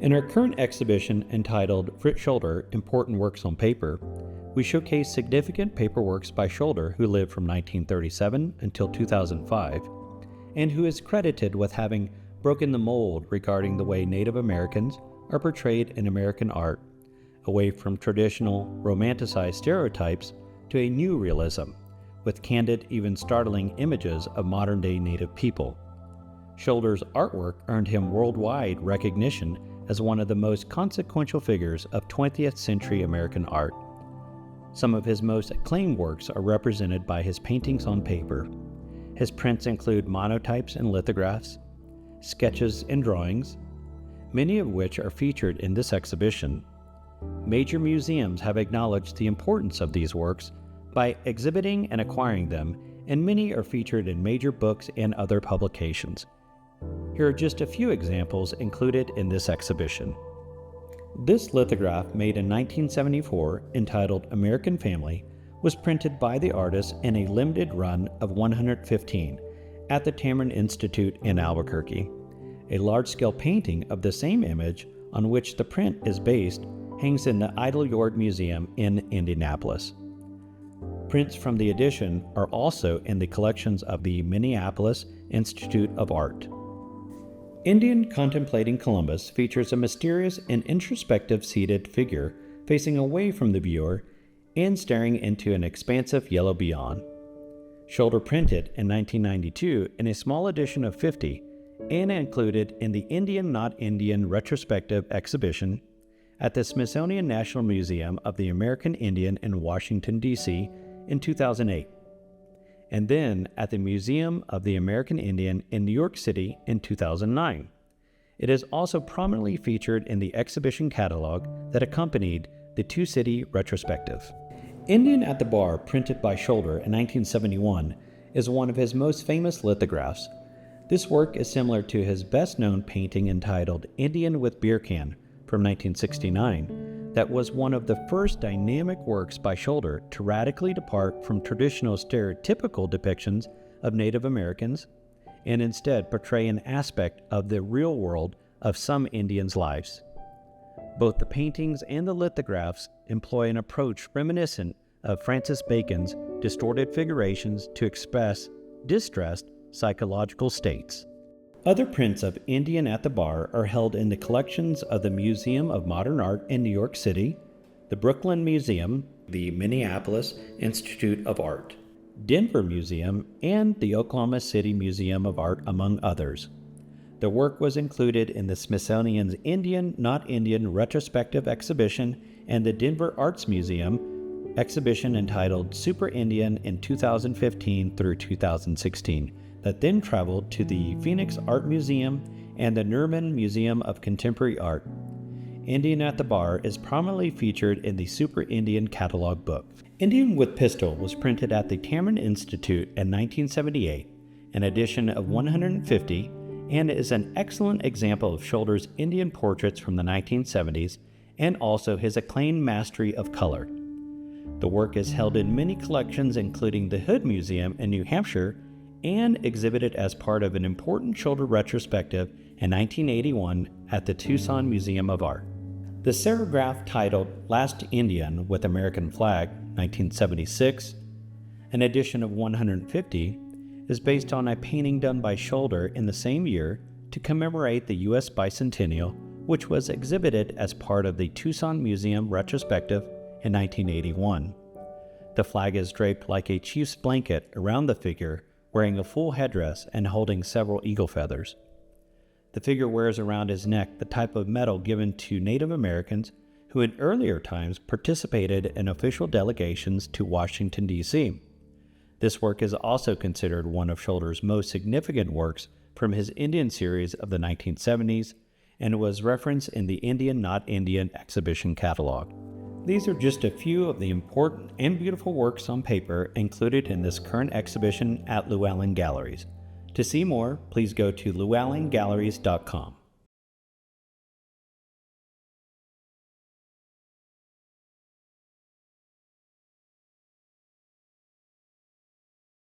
In our current exhibition entitled Fritz Scholder, Important Works on Paper, we showcase significant paper works by Scholder, who lived from 1937 until 2005, and who is credited with having broken the mold regarding the way Native Americans are portrayed in American art, away from traditional romanticized stereotypes to a new realism, with candid, even startling images of modern-day Native people. Scholder's artwork earned him worldwide recognition as one of the most consequential figures of 20th century American art. Some of his most acclaimed works are represented by his paintings on paper. His prints include monotypes and lithographs, sketches and drawings, many of which are featured in this exhibition. Major museums have acknowledged the importance of these works by exhibiting and acquiring them, and many are featured in major books and other publications. Here are just a few examples included in this exhibition. This lithograph, made in 1974, entitled American Family, was printed by the artist in a limited run of 115 at the Tamarind Institute in Albuquerque. A large-scale painting of the same image, on which the print is based, hangs in the Idle-Yard Museum in Indianapolis. Prints from the edition are also in the collections of the Minneapolis Institute of Art. Indian Contemplating Columbus features a mysterious and introspective seated figure facing away from the viewer and staring into an expansive yellow beyond. Scholder printed in 1992 in a small edition of 50 and included in the Indian Not Indian retrospective exhibition at the Smithsonian National Museum of the American Indian in Washington, D.C. in 2008. And then at the Museum of the American Indian in New York City in 2009. It is also prominently featured in the exhibition catalog that accompanied the two-city retrospective. Indian at the Bar, printed by Scholder in 1971, is one of his most famous lithographs. This work is similar to his best-known painting entitled Indian with Beer Can from 1969, that was one of the first dynamic works by Scholder to radically depart from traditional stereotypical depictions of Native Americans and instead portray an aspect of the real world of some Indians' lives. Both the paintings and the lithographs employ an approach reminiscent of Francis Bacon's distorted figurations to express distressed psychological states. Other prints of Indian at the Bar are held in the collections of the Museum of Modern Art in New York City, the Brooklyn Museum, the Minneapolis Institute of Art, Denver Museum, and the Oklahoma City Museum of Art, among others. The work was included in the Smithsonian's Indian Not Indian retrospective exhibition and the Denver Arts Museum exhibition entitled Super Indian in 2015 through 2016. That then traveled to the Phoenix Art Museum and the Nerman Museum of Contemporary Art. Indian at the Bar is prominently featured in the Super Indian catalog book. Indian with Pistol was printed at the Tamarind Institute in 1978, an edition of 150, and is an excellent example of Scholder's Indian portraits from the 1970s and also his acclaimed mastery of color. The work is held in many collections, including the Hood Museum in New Hampshire, and exhibited as part of an important Scholder retrospective in 1981 at the Tucson Museum of Art. The serigraph titled Last Indian with American Flag, 1976, an edition of 150, is based on a painting done by Scholder in the same year to commemorate the U.S. Bicentennial, which was exhibited as part of the Tucson Museum retrospective in 1981. The flag is draped like a chief's blanket around the figure, wearing a full headdress and holding several eagle feathers. The figure wears around his neck the type of medal given to Native Americans who in earlier times participated in official delegations to Washington, D.C. This work is also considered one of Scholder's most significant works from his Indian series of the 1970s and was referenced in the Indian Not Indian exhibition catalog. These are just a few of the important and beautiful works on paper included in this current exhibition at Llewellyn Galleries. To see more, please go to llewellyngalleries.com.